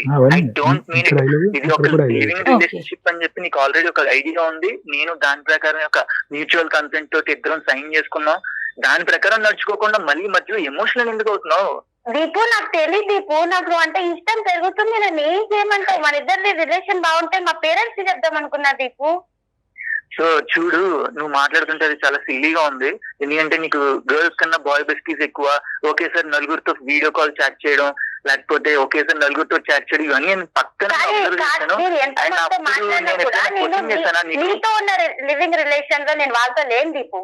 ఇది ఒక లివింగ్ రిలేషన్షిప్ అని చెప్పి నీకు ఆల్రెడీ ఒక ఐడియా ఉంది. నేను దాని ప్రకారం ఒక మ్యూచువల్ కన్సెంట్ తోటి ఇద్దరం సైన్ చేసుకున్నాం. దాని ప్రకారం నడుచుకోకుండా మళ్ళీ మధ్యలో ఎమోషనల్ ఎందుకు అవుతున్నావు? దీపు నాకు తెలియదు దీపు, నాకు అంటే ఇష్టం పెరుగుతుంది. నేను ఏం చేయమంటావు? మన ఇద్దరి రిలేషన్ బాగుంటే మా పేరెంట్స్ కి చెప్దాం అనుకున్నా దీపు. సో చూడు, నువ్వు మాట్లాడుతుంటే అది చాలా సిల్లీగా ఉంది. ఎందుకంటే నీకు గర్ల్స్ కన్నా బాయ్ బెస్టీస్ ఎక్కువ. ఒకేసారి నలుగురితో వీడియో కాల్ చాట్ చేయడం, లేకపోతే ఒకేసారి నలుగురితో చాట్ చేయడం, ఇవన్నీ నేను పక్కన నీతో ఉన్న లివింగ్ రిలేషన్ లో నేను వాళ్ళతో లేను దీపు.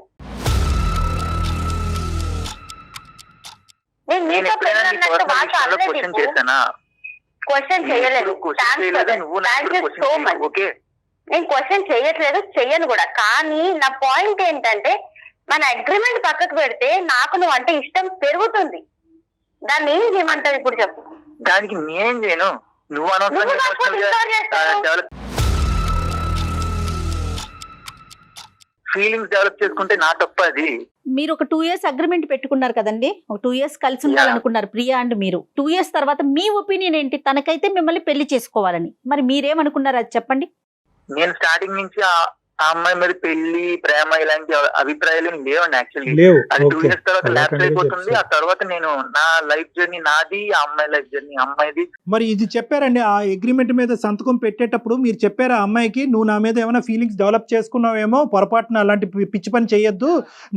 క్వశ్చన్ చేశానా? క్వశ్చన్ చేయలేదు. ఓకే, నేను క్వశ్చన్ చేయట్లేదు, చెయ్యను కూడా. కానీ నా పాయింట్ ఏంటంటే, మన అగ్రిమెంట్ పక్కకు పెడితే నాకు నువ్వు అంటే ఇష్టం పెరుగుతుంది. దాన్ని ఏం చేయమంటావు ఇప్పుడు చెప్పు? దానికి నేనేం చేయను. నువ్వు ఫీలింగ్స్ డెవలప్ చేసుకుంటే నా తప్ప అది. మీరు ఒక 2 years అగ్రిమెంట్ పెట్టుకున్నారు కదండి, ఒక 2 years కలిసి ఉండాలనుకున్నారు ప్రియా అండ్ మీరు. 2 years తర్వాత మీ ఒపీనియన్ ఏంటి? తనకైతే మిమ్మల్ని పెళ్లి చేసుకోవాలని, మరి మీరేమనుకున్నారు అది చెప్పండి. నేను స్టార్టింగ్ నుంచి ఆ అమ్మాయి మీద పెళ్లి ప్రేమ ఇలాంటి అభిప్రాయాలు ఏం లేవండి యాక్చువల్లీ. లేవు. అది 2 ఓకే. years తర్వాత అలా ల్యాప్స్ కంటిన్యూ అయిపోతుంది. ఆ చేస్తారు. తర్వాత నేను నా లైఫ్ జర్నీ నాది, ఆ అమ్మాయి లైఫ్ జర్నీ అమ్మాయిది. మరి ఇది చెప్పారండి, ఆ అగ్రిమెంట్ మీద సంతకం పెట్టేటప్పుడు మీరు చెప్పారా ఆ అమ్మాయికి, నువ్వు నా మీద ఏమైనా ఫీలింగ్స్ డెవలప్ చేసుకున్నావేమో, పొరపాటున అలాంటి పిచ్చి పని చేయొద్దు,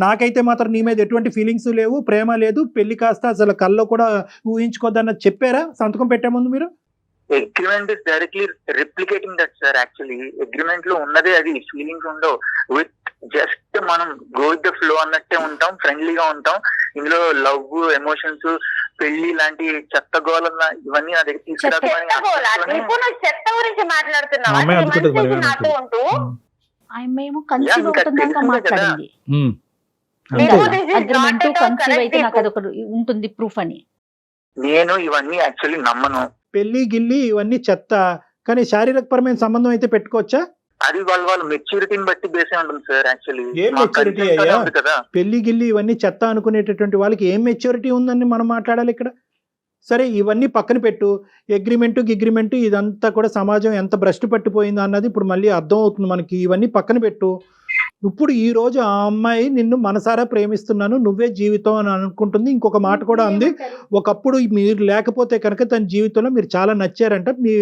నాకైతే మాత్రం నీ మీద ఎటువంటి ఫీలింగ్స్ లేవు, ప్రేమ లేదు, పెళ్లి కాస్త అసలు కల్లో కూడా ఊహించుకోద్దన్నది చెప్పారా సంతకం పెట్టే ముందు మీరు? Agreement is directly replicating that sir. Actually agreement లో ఉన్నదే అది. ఫీలింగ్స్ ఉండవు. విత్ జస్ట్ మనం గో విత్ ద ఫ్లో అన్నట్టే ఉంటాం, ఫ్రెండ్లీగా ఉంటాం. ఇందులో లవ్, ఎమోషన్స్, పెళ్లి లాంటి చెత్త గోళ ఇవన్నీ నా దగ్గర తీసుకురామని ఇప్పుడు నువ్వు చెత్త గురించి మాట్లాడుతున్నావా? అమ్మాయి 3 అనుకుంటుంది months మరి నుంచి నాతో ఉంటూ మేము కన్సీవ్ ఇంకా అవుతున్నాక తెలిసిందే మాట్లాడింది. Before this is agreement not at all conceive అయితే correct. నాకు అదొకటి ఉంటుంది ప్రూఫ్ అని. నేను ఇవన్నీ యాక్చువల్లీ నమ్మను. పెళ్లి గిల్లి ఇవన్నీ చెత్త, కానీ శారీరకపరమైన సంబంధం అయితే పెట్టుకోవచ్చా? అది వాళ్ళ మెచ్యూరిటీని బట్టి బేసే ఉంటుంది సార్. యాక్చువల్లీ ఏం మెచ్యూరిటీ అయ్యా? పెళ్లి గిల్లి ఇవన్నీ చెత్త అనుకునేటటువంటి వాళ్ళకి ఏం మెచ్యూరిటీ ఉందని మనం మాట్లాడాలి ఇక్కడ. సరే ఇవన్నీ పక్కన పెట్టు, గిగ్రిమెంటు ఇదంతా కూడా సమాజం ఎంత భ్రష్టు పట్టిపోయిందో అన్నది ఇప్పుడు మళ్ళీ అర్థం అవుతుంది మనకి. ఇవన్నీ పక్కన పెట్టు. ఇప్పుడు ఈ రోజు ఆ అమ్మాయి నిన్ను మనసారా ప్రేమిస్తున్నాను, నువ్వే జీవితం అని అనుకుంటుంది. ఇంకొక మాట కూడా అంది, ఒకప్పుడు మీరు లేకపోతే కనుక తన జీవితంలో మీరు చాలా నచ్చారంట, మీ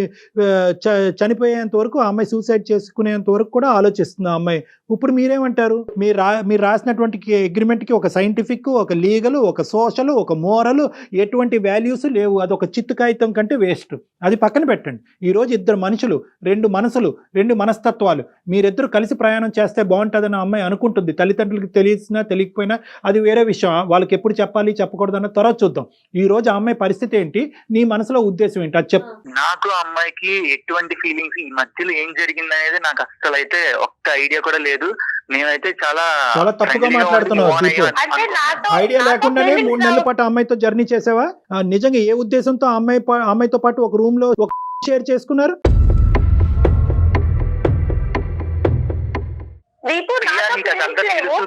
చనిపోయేంత వరకు ఆ అమ్మాయి సూసైడ్ చేసుకునేంత వరకు కూడా ఆలోచిస్తుంది ఆ అమ్మాయి. ఇప్పుడు మీరేమంటారు? మీరు రాసినటువంటి అగ్రిమెంట్కి ఒక సైంటిఫిక్, ఒక లీగల్, ఒక సోషల్, ఒక మోరల్, ఎటువంటి వాల్యూస్ లేవు. అది ఒక చిత్తు కాగితం కంటే వేస్ట్. అది పక్కన పెట్టండి. ఈరోజు ఇద్దరు మనుషులు, 2 మనసులు, 2 మనస్తత్వాలు, మీరిద్దరు కలిసి ప్రయాణం చేస్తే బాగుంటుందని ఆ అమ్మాయి అనుకుంటుంది. తల్లిదండ్రులకి తెలిసినా తెలియకపోయినా అది వేరే విషయం. వాళ్ళకి ఎప్పుడు చెప్పాలి చెప్పకూడదన్న తర్వాత చూద్దాం. ఈ రోజు ఆ అమ్మాయి పరిస్థితి ఏంటి, నీ మనసులో ఉద్దేశం ఏంటి అది చెప్పు. నాకు అమ్మాయికి ఎటువంటి ఫీలింగ్స్, ఈ మధ్యలో ఏం జరిగింది అనేది నాకు అస్సలు అయితే ఒక్క ఐడియా కూడా లేదు. మేమైతే చాలా తప్పుగా మాట్లాడుతున్నావు. అంటే నాతో ఐడియా లేకుండానే 3 నెలల పాటు ఆ అమ్మాయితో జర్నీ చేసావా? నిజంగా ఏ ఉద్దేశంతో ఆ అమ్మాయితో పాటు ఒక రూమ్ లో ఒక షేర్ చేసుకున్నారు?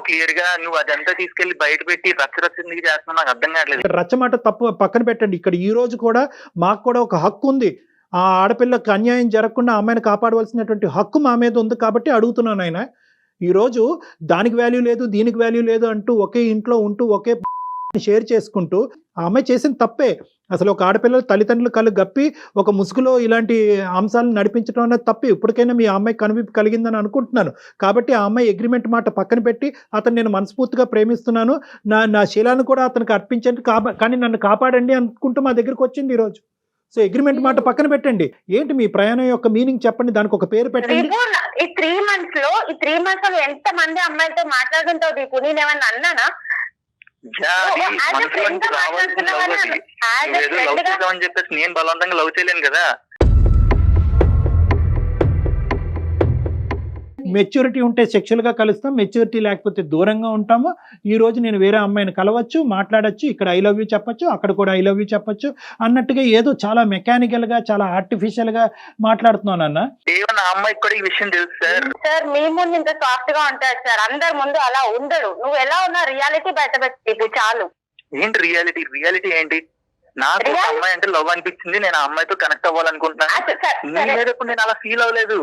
క్లియర్ గా నువ్వు అదంతా తీసుకెళ్లి బయట పెట్టి రచ్చ ఎందుకు చేస్తున్నావు నాకు అర్థం కావట్లేదు. రచ్చమాట తప్పు పక్కన పెట్టండి. ఇక్కడ ఈ రోజు కూడా మాకు కూడా ఒక హక్కు ఉంది. ఆ ఆడపిల్లకి అన్యాయం జరగకుండా అమ్మాయిని కాపాడవలసినటువంటి హక్కు మా మీద ఉంది కాబట్టి అడుగుతున్నాను. ఆయన ఈరోజు దానికి వాల్యూ లేదు, దీనికి వాల్యూ లేదు అంటూ ఒకే ఇంట్లో ఉంటూ ఒకే షేర్ చేసుకుంటూ ఆ అమ్మాయి చేసిన తప్పే. అసలు ఒక ఆడపిల్లలు తల్లిదండ్రులు కళ్ళు గప్పి ఒక ముసుగులో ఇలాంటి అంశాలను నడిపించడం అన్నది తప్పే. ఇప్పటికైనా మీ అమ్మాయి కనువిప్పు కలిగిందని అనుకుంటున్నాను. కాబట్టి ఆ అమ్మాయి అగ్రిమెంట్ మాట పక్కన పెట్టి, అతను నేను మనస్ఫూర్తిగా ప్రేమిస్తున్నాను, నా శీలాన్ని కూడా అతనికి అర్పించండి, కానీ నన్ను కాపాడండి అనుకుంటూ మా దగ్గరికి వచ్చింది ఈరోజు. సో అగ్రిమెంట్ మాట పక్కన పెట్టండి. ఏంటి మీ ప్రయాణం యొక్క మీనింగ్ చెప్పండి, దానికి ఒక పేరు పెట్టండి. ఈ 3 months లో ఎంత మంది అమ్మాయిలతో మాట్లాడుతుంటావు దీపు? నేనేమన్నా అన్నానా? అని చెప్పేసి నేను బలవంతంగా లవ్ చేయలేను కదా. మెచ్యూరిటీ ఉంటే సెక్షువల్గా కలుస్తాం, మెచ్యూరిటీ లేకపోతే దూరంగా ఉంటాము. ఈ రోజు నేను వేరే అమ్మాయిని కలవచ్చు, మాట్లాడచ్చు, ఇక్కడ ఐ లవ్ యూ చెప్పచ్చు, అక్కడ కూడా ఐ లవ్ యూ చెప్పచ్చు అన్నట్టుగా ఏదో చాలా మెకానికల్గా, చాలా ఆర్టిఫిషియల్గా మాట్లాడుతున్నాను అన్న. ఏమన్నా అమ్మాయికి కూడా ఈ విషయం తెలుసు సార్. మీ ముందు ఇంత సాఫ్ట్ గా ఉంటాడు సార్, అందరి ముందు అలా ఉండడు. నువ్వు ఎలా ఉన్నా రియాలిటీ బయట పెట్టి చాలు. ఏంటి రియాలిటీ? రియాలిటీ ఏంటి? నాకు అమ్మాయి అంటే లవ్ అనిపించింది, నేను ఆ అమ్మాయితో కనెక్ట్ అవ్వాలనుకుంటున్నాను. నీ మీద ఇప్పుడు నేను అలా ఫీల్ అవ్వలేదు.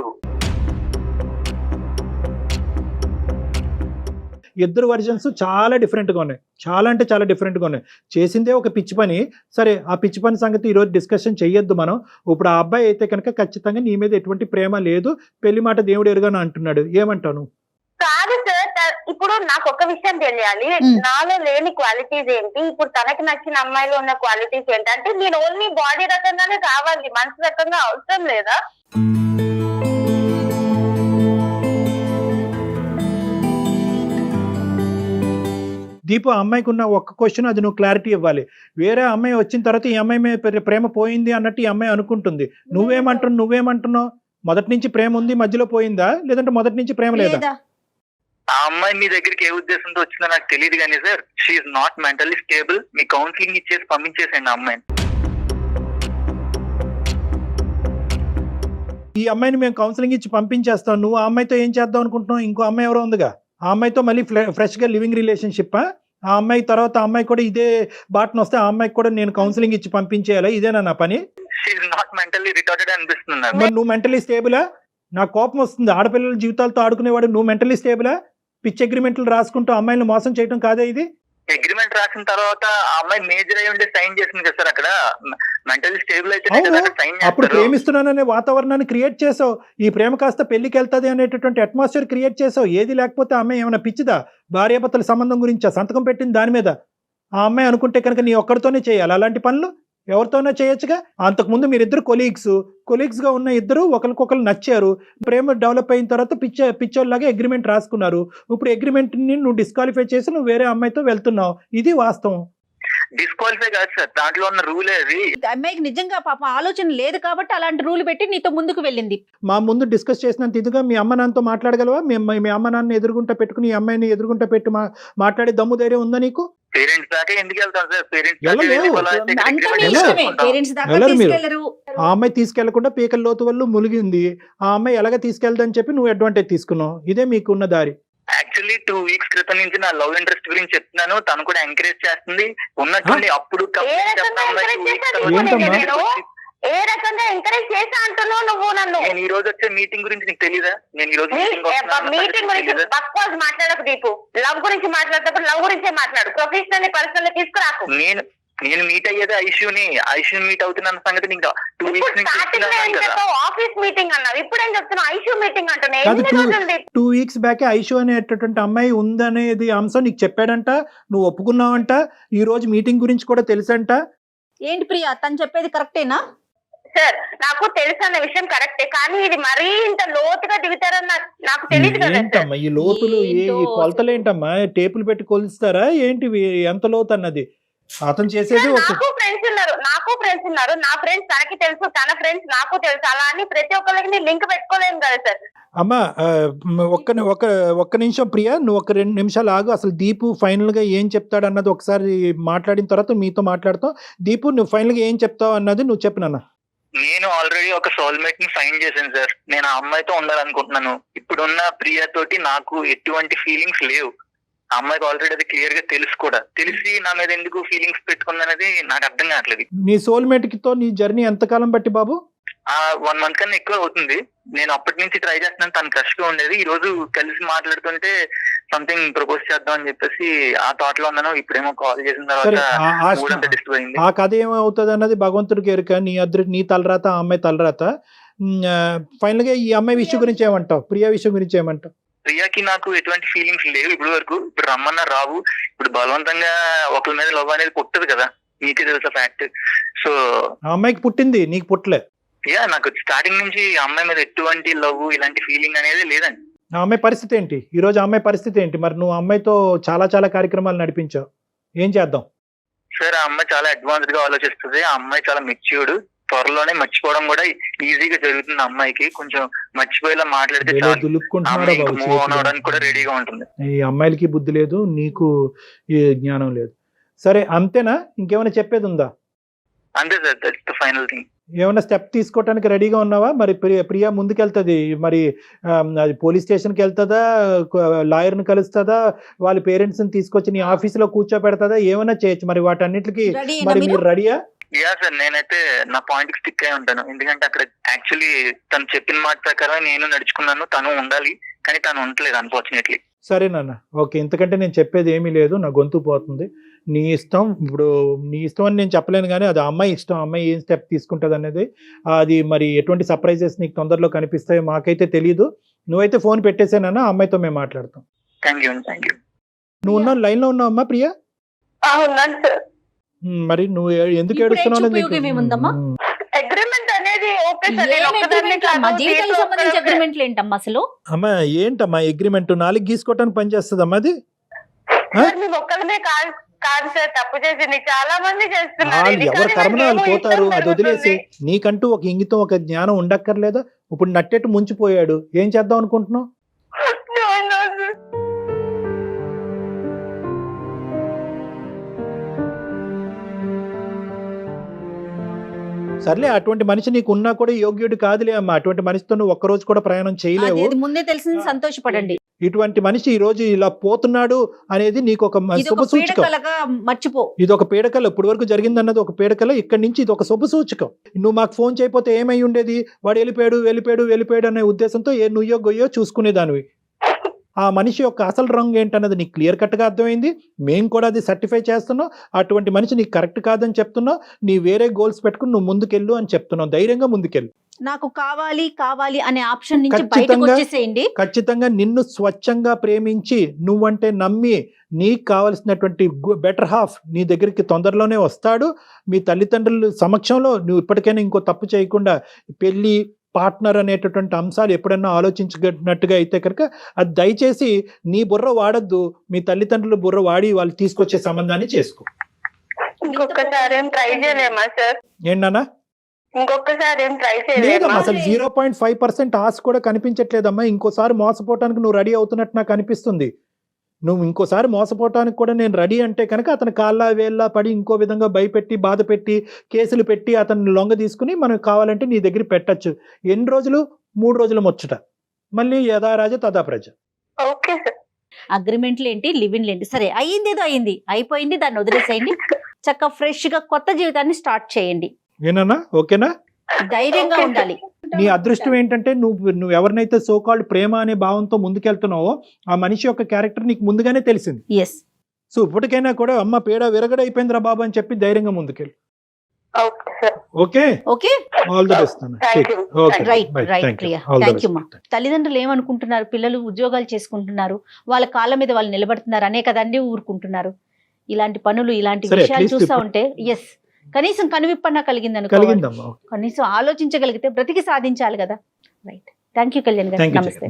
ఇద్దరు వర్జన్స్ చాలా డిఫరెంట్గా ఉన్నాయి, చాలా అంటే చాలా డిఫరెంట్గా ఉన్నాయి. చేసిందే ఒక పిచ్చి పని. సరే ఆ పిచ్చి పని సంగతి ఈరోజు డిస్కషన్ చెయ్యొద్దు మనం. ఇప్పుడు ఆ అబ్బాయి అయితే కనుక ఖచ్చితంగా నీ మీద ఎటువంటి ప్రేమ లేదు, పెళ్లి మాట దేవుడు ఎరుగాను అంటున్నాడు. ఏమంటాను? కాదు సార్, ఇప్పుడు నాకు ఒక విషయం తెలియాలి. నాలో లేని క్వాలిటీస్ ఏంటి, ఇప్పుడు తనకి నచ్చిన అమ్మాయిలో ఉన్న క్వాలిటీస్ ఏంటి? అంటే నేను ఓన్లీ బాడీ రకంగానే కావాలి, మనసు రకంగా అవసరం లేదా? దీపు అమ్మాయికి ఉన్న ఒక్క క్వశ్చన్, అది నువ్వు క్లారిటీ ఇవ్వాలి. వేరే అమ్మాయి వచ్చిన తర్వాత ఈ అమ్మాయి మీద ప్రేమ పోయింది అన్నట్టు ఈ అమ్మాయి అనుకుంటుంది. నువ్వేమంటున్నావు? మొదటి నుంచి ప్రేమ ఉంది, మధ్యలో పోయిందా, లేదంటే మొదటి నుంచి ప్రేమ లేదా? ఆ అమ్మాయి మీ దగ్గరికి ఏ ఉద్దేశంతో వచ్చిందో నాకు తెలియదు కానీ sir, she's not mentally stable. మీ కౌన్సిలింగ్ ఇచ్చేసి పంపించేసేయండి ఆ అమ్మాయిని. ఈ అమ్మాయిని మేము కౌన్సిలింగ్ ఇచ్చి పంపించేస్తాం. నువ్వు ఆ అమ్మాయితో ఏం చేద్దాం అనుకుంటున్నావు? ఇంకో అమ్మాయి ఎవరో ఉందిగా, ఆ అమ్మాయితో మళ్ళీ ఫ్రెష్గా లివింగ్ రిలేషన్షిప్. ఆ అమ్మాయి తర్వాత ఆ అమ్మాయి కూడా ఇదే బాటను వస్తే ఆ అమ్మాయికి కూడా నేను కౌన్సిలింగ్ ఇచ్చి పంపించేయాలా? ఇదేనా నా పని? షీఈ్ నాట్ మెంటల్లీ రిటార్టెడ్ అనిపిస్తుంది. మరి నువ్వు మెంటలీ స్టేబులా? నాకు కోపం వస్తుంది. ఆడపిల్లల జీవితాలతో ఆడుకునేవాడు నువ్వు మెంటలీ స్టేబులా? పిచ్ అగ్రిమెంట్లు రాసుకుంటూ అమ్మాయిని మోసం చేయడం కాదే ఇది? అగ్రిమెంట్ రాసిన తర్వాత ఆ అమ్మాయి మేజర్ అయి ఉంటే సైన్ చేసింది కదా సార్. అక్కడ మెంటల్ స్టేబుల్ అయితే అవును. సైన్ అప్పుడు చేస్తారు. ప్రేమిస్తున్నాననే వాతావరణాన్ని క్రియేట్ చేసావు. ఈ ప్రేమ కాస్త పెళ్లికి వెళ్తుంది అనేటటువంటి అట్మాస్ఫియర్ క్రియేట్ చేసావు. ఏది లేకపోతే ఆ అమ్మాయి ఏమైనా పిచ్చిదా? భార్యాభర్తల సంబంధం గురించి సంతకం పెట్టింది దాని మీద. ఆ అమ్మాయి అనుకుంటే కనుక నీ ఒక్కడితోనే చేయాలి అలాంటి పనులు? ఎవరితోనో చేయొచ్చుగా. అంతకుముందు మీరిద్దరు కొలీగ్స్ గా ఉన్న ఇద్దరు ఒకరికొకరు నచ్చారు. ప్రేమ డెవలప్ అయిన తర్వాత పిచ్చోళ్ళలాగా అగ్రిమెంట్ రాసుకున్నారు. ఇప్పుడు అగ్రిమెంట్ ని నువ్వు డిస్క్వాలిఫై చేసి నువ్వు వేరే అమ్మాయితో వెళ్తున్నావు. ఇది వాస్తవం. డిస్క్వాలిఫై కాదు సార్, దాంట్లో ఉన్న రూల్ అది. అమ్మాయికి నిజంగా పాపం ఆలోచన లేదు కాబట్టి అలాంటి రూల్ పెట్టి నీతో ముందుకు వెళ్ళింది. మా ముందు డిస్కస్ చేసినంత ఇదిగా మీ అమ్మ నాన్నతో మాట్లాడగలవా? మీ అమ్మ నాన్న ఎదురుగుంటా పెట్టుకుని ఈ అమ్మాయిని ఎదురుగుంటా పెట్టి మాట్లాడే దమ్ము ధైర్యం ఉందా నీకు? పేరెంట్స్ దాకా ఎందుకు వెళ్తాం సార్? వెళ్ళలేవు. అంతా మీ ఇష్టమే. పేరెంట్స్ దాకా వెళ్ళరు మీరు. తీసుకెళ్లరు. ఆ అమ్మాయి తీసుకెళ్లకుండా పీకల లోతు వల్ల ములిగింది. ఆ అమ్మాయి ఎలాగ తీసుకెళ్దని చెప్పి నువ్వు అడ్వాంటేజ్ తీసుకున్నావు. ఇదే మీకున్న దారి. యాక్చువల్లీ 2 weeks క్రితం నుంచి నా లవ్ ఇంట్రెస్ట్ గురించి చెప్తున్నాను. తను కూడా ఎంకరేజ్ చేస్తుంది. ఉన్నట్టుండి అప్పుడు ఏ రకంగా ఎంకరేజ్ చేశాను ఏంటమ్మా? నేను? ఏ రకంగా ఎంకరేజ్ చేశా అంటున్నావు నువ్వు నన్ను? నేను ఈ రోజు వచ్చే మీటింగ్ గురించి నీకు తెలీదా? నేను ఈ రోజు మీటింగ్ గురించి బక్వాస్ మాట్లాడకు దీపు. లవ్ గురించి మాట్లాడేటప్పుడు లవ్ గురించే మాట్లాడు. ప్రొఫెషనల్ పర్సనల్ తీసుకురాకు. నేను మీట్ అయ్యేది ఐషు మీట్ అవుతున్న సంగతి నీకు 2 weeks నుంచి చెప్తున్నాను కదా. ఆఫీస్ మీటింగ్ అన్నావు, ఇప్పుడేం చెప్తున్నావు ఐషు మీటింగ్ అంటున్నా. కాదు, ఎన్ని రోజులు 2 weeks బ్యాక్ ఐషు అనేటటువంటి అమ్మాయి ఉందనేది అంశం నీకు చెప్పాడంట. నువ్వు ఒప్పుకున్నావంట. ఈ రోజు మీటింగ్ గురించి కూడా తెలుసంట. ఏంటి ప్రియా తను చెప్పేది కరెక్టేనా? సార్ నాకు తెలుసు అన్న విషయం కరెక్టే, కానీ ఇది మరీ ఇంత లోతుగా దిగుతారని నాకు తెలియదు కదా సార్. ఏంటమ్మా ఈ లోతులు? ఈ కొలతలు ఏంటమ్మా? టేపులు పెట్టి కొలుస్తారా ఏంటి? ఎంత లోతు అన్నది అతను చేసేది ఒక. నాకు ఫ్రెండ్స్ ఉన్నారు. నా ఫ్రెండ్స్ తనకి తెలుసు, తన ఫ్రెండ్స్ నాకు తెలుసు. అలా అని ప్రతి ఒక్కరికి లింక్ పెట్టుకోలేము కదా సార్. అమ్మా ఒక్క నిమిషం ప్రియా, నువ్వు ఒక 2 నిమిషాలు ఆగు. అసలు దీపు ఫైనల్ గా ఏం చెప్తాడు అన్నది ఒకసారి మాట్లాడిన తర్వాత మీతో మాట్లాడతాం. దీపు నువ్వు ఫైనల్ గా ఏం చెప్తావు అన్నది నువ్వు చెప్పు నాన్న. నేను ఆల్రెడీ ఒక సోల్మేట్ ని ఫైండ్ చేశాను సార్. నేను ఆ అమ్మాయితో ఉండాలనుకుంటున్నాను. ఇప్పుడున్న ప్రియా తోటి నాకు ఎటువంటి ఫీలింగ్స్ లేవు. ఆ అమ్మాయికి ఆల్రెడీ అది క్లియర్ గా తెలుసు కూడా. తెలిసి నా మీద ఎందుకు ఫీలింగ్స్ పెట్టుకుందనేది నాకు అర్థం కావట్లేదు. నీ సోల్మేట్ తో నీ జర్నీ ఎంతకాలం బట్టి బాబు? 1 month కన్నా ఎక్కువ అవుతుంది. నేను అప్పటి నుంచి ట్రై చేస్తున్నాను. తను క్రష్ గా ఉండేది. ఈ రోజు కలిసి మాట్లాడుతుంటే సంథింగ్ ప్రపోజ్ చేద్దాం అని చెప్పేసి ఆ థాట్ లో ఉన్నాను. ఇప్పుడేమో కాల్ చేసిన తర్వాత మూడంతా డిస్టర్బ్ అయింది. ఆ కథ ఏమవుతుంది అన్నది భగవంతుడికి ఎరుక. నీ తలరాత ఆ అమ్మాయి తలరాత. ఫైనల్ గా ఈ అమ్మాయి విషయం గురించి ఏమంటావు? ప్రియా విషయం గురించి ఏమంటావు? ప్రియాకి నాకు ఎటువంటి ఫీలింగ్స్ లేవు ఇప్పుడు వరకు. ఇప్పుడు రమ్మన్నా రావు. ఇప్పుడు బలవంతంగా ఒకరి మీద లవ్ అనేది పుట్టదు కదా, నీకే తెలుసా ఫ్యాక్ట్. సో ఆ అమ్మాయికి పుట్టింది, నీకు పుట్టలే. నాకు స్టార్టింగ్ నుంచి ఆ అమ్మాయి మీద ఎటువంటి లవ్ ఇలాంటి ఫీలింగ్ అనేది లేదండి. ఆ అమ్మాయి పరిస్థితి ఏంటి ఈ రోజు? ఆ అమ్మాయి పరిస్థితి ఏంటి? మరి నువ్వు అమ్మాయితో చాలా కార్యక్రమాలు నడిపించావు, ఏం చేద్దాం? సార్ ఆ అమ్మాయి చాలా అడ్వాన్స్డ్ గా ఆలోచిస్తుంది. ఆ అమ్మాయి చాలా మెచ్యూర్డ్. త్వరలోనే మర్చిపోవడం కూడా ఈజీగా జరుగుతుంది. అమ్మాయికి కొంచెం మర్చిపోయేలా మాట్లాడితే మూవ్ ఆన్ అవడానికి కూడా రెడీగా ఉంటుంది. ఈ అమ్మాయిలకి బుద్ధి లేదు, నీకు ఈ జ్ఞానం లేదు. సరే అంతేనా? ఇంకేమైనా చెప్పేది ఉందా? అంతే sir, that's the final thing. ఏమైనా స్టెప్ తీసుకోవడానికి రెడీగా ఉన్నావా? మరి ప్రియా ముందుకెళ్తుంది. మరి అది పోలీస్ స్టేషన్కి వెళ్తుందా? లాయర్ని కలుస్తుందా? వాళ్ళ పేరెంట్స్ ని తీసుకొచ్చి నీ ఆఫీసులో కూర్చోబెడతా? ఏమైనా చేయొచ్చు. మరి వాటన్నిటికీ మరి మీరు రెడీయా? యా సార్, నేనైతే నా పాయింట్ కి స్టిక్ అయి ఉంటాను. ఎందుకంటే అక్కడ యాక్చువల్లీ తను చెప్పిన మాట ప్రకారం నేను నడుచుకున్నాను. తను ఉండాలి, కానీ తను ఉండలేదు అన్ఫార్చునేట్లీ. సరే నాన్న, ఓకే. ఇంతకంటే నేను చెప్పేది ఏమీ లేదు, నా గొంతు పోతుంది. నీ ఇష్టం. ఇప్పుడు నీ ఇష్టం అని నేను చెప్పలేను, కానీ అది అమ్మాయి ఇష్టం. అమ్మాయి ఏం స్టెప్ తీసుకుంటుంది అనేది. అది మరి ఎటువంటి సర్ప్రైజెస్ నీకు తొందరలో కనిపిస్తాయో మాకైతే తెలియదు. నువ్వైతే ఫోన్ పెట్టేసానన్నా, అమ్మాయితో మేము మాట్లాడతాం. Thank you. నువ్వు ఉన్న లైన్ లో ఉన్నావు అమ్మా ప్రియా? మరి నువ్వు ఎందుకు ఏడుస్తున్నావు? అగ్రిమెంట్ అనేది ఓకే సార్. జీవితానికి సంబంధించి అగ్రిమెంట్లు ఏంటమ్మా అసలు? అమ్మా ఏంటమ్మా అగ్రిమెంట్? 4 గీసుకోవటానికి పనిచేస్తుందమ్మా అది? ఒక్కలనే కాదు సార్ తప్పు చేసింది, చాలా మంది చేస్తున్నారు. ఎవరు కర్మనాలు పోతారు, అది వదిలేసి నీకంటూ ఒక ఇంగితం ఒక జ్ఞానం ఉండక్కర్లేదా? ఇప్పుడు నట్టేట్టు ముంచిపోయాడు, ఏం చేద్దాం అనుకుంటున్నావు? సర్లే, అటువంటి మనిషి నీకు ఉన్నా కూడా యోగ్యుడు కాదులే అమ్మా. అటువంటి మనిషితో నువ్వు ఒక్కరోజు కూడా ప్రయాణం చేయలేవు. ముందే తెలిసింది, సంతోషపడండి. ఇటువంటి మనిషి ఈ రోజు ఇలా పోతున్నాడు అనేది నీకు ఒక ఇది శుభ ఒక సూచకం. పీడకలగా మర్చిపో. ఇది ఒక పీడకల, ఇప్పుడు వరకు జరిగింది అన్నది ఒక పీడకల, ఇక్కడి నుంచి ఇది ఒక శుభ సూచకం. నువ్వు మాకు ఫోన్ చేయకపోతే ఏమై ఉండేది, వాడు వెళ్ళిపోయాడు అనే ఉద్దేశంతో నుయ్యో గొయ్యో చూసుకునేదానివి. ఆ మనిషి యొక్క అసలు రంగు ఏంటన్నది నీకు క్లియర్ కట్గా అర్థమైంది. మేము కూడా అది సర్టిఫై చేస్తున్నాం. అటువంటి మనిషి నీకు కరెక్ట్ కాదని చెప్తున్నావు. నీ వేరే గోల్స్ పెట్టుకుని నువ్వు ముందుకెళ్ళు అని చెప్తున్నావు. ధైర్యంగా ముందుకెళ్ళు. నాకు కావాలి అనే ఆప్షన్ నుంచి బయటకు వచ్చేసేయండి. ఖచ్చితంగా నిన్ను స్వచ్ఛంగా ప్రేమించి నువ్వంటే నమ్మి నీకు కావలసినటువంటి బెటర్ హాఫ్ నీ దగ్గరికి తొందరలోనే వస్తాడు. మీ తల్లిదండ్రుల సమక్షంలో నువ్వు ఇప్పటికైనా ఇంకో తప్పు చేయకుండా పెళ్లి పార్ట్నర్ అనేటటువంటి అంశాలు ఎప్పుడన్నా ఆలోచించినట్టుగా అయితే కనుక అది దయచేసి నీ బుర్ర వాడద్దు. మీ తల్లిదండ్రుల బుర్ర వాడి వాళ్ళు తీసుకొచ్చే సంబంధాన్ని చేసుకో. ఇంకొకసారి ఏం ట్రై చేయలేమా సార్? ఏంటన్నా? ఇంకొకసారి ఏం ట్రై లేదమ్మా, చేయలేమా? అసలు 0.5% ఆశ కూడా కనిపించట్లేదమ్మా. ఇంకోసారి మోసపోవటానికి నువ్వు రెడీ అవుతున్నట్టు నాకు అనిపిస్తుంది. నువ్వు ఇంకోసారి మోసపోవటానికి కూడా నేను రెడీ అంటే కనుక అతని కాళ్ళ వేళ్ళ పడి ఇంకో విధంగా భయపెట్టి బాధ పెట్టి కేసులు పెట్టి అతన్ని లొంగ తీసుకుని మనం కావాలంటే నీ దగ్గర పెట్టచ్చు. ఎన్ని రోజులు? 3 రోజులు ముచ్చట. మళ్ళీ యథారాజ తథా ప్రజ. Okay sir. అగ్రిమెంట్లు ఏంటి, లివిన్లు ఏంటి, సరే అయ్యింది ఏదో అయింది, అయిపోయింది, దాన్ని వదిలేసేయండి. చక్కగా ఫ్రెష్ గా కొత్త జీవితాన్ని స్టార్ట్ చేయండి. ఏనన్నా? ఓకేనా? ధైర్యంగా ఉండాలి. నీ అదృష్టం ఏంటంటే నువ్వు ఎవరినైతే సోకాల్డ్ ప్రేమ అనే భావంతో ముందుకెళ్తున్నావో ఆ మనిషి యొక్క క్యారెక్టర్ నీకు ముందుగానే తెలిసింది. ఎస్. సో ఇప్పటికైనా కూడా అమ్మ పేడ విరగడైపోయిందిరా బాబు అని చెప్పి ధైర్యంగా ముందుకెళ్ళి. Okay, okay, all the best. Right Priya, thank you మా. తల్లిదండ్రులు ఏమనుకుంటున్నారు, పిల్లలు ఉద్యోగాలు చేసుకుంటున్నారు, వాళ్ళ కాళ్ళ మీద వాళ్ళు నిలబడుతున్నారు అనే కదండి ఊరుకుంటున్నారు. ఇలాంటి పనులు ఇలాంటి విషయాలు చూస్తా ఉంటే ఎస్ కనీసం కనువిప్పన్నా కలిగింది అనుకో, కనీసం ఆలోచించగలిగితే బ్రతికి సాధించాలి కదా. రైట్. థ్యాంక్ యూ కళ్యాణ్ గారు. నమస్తే.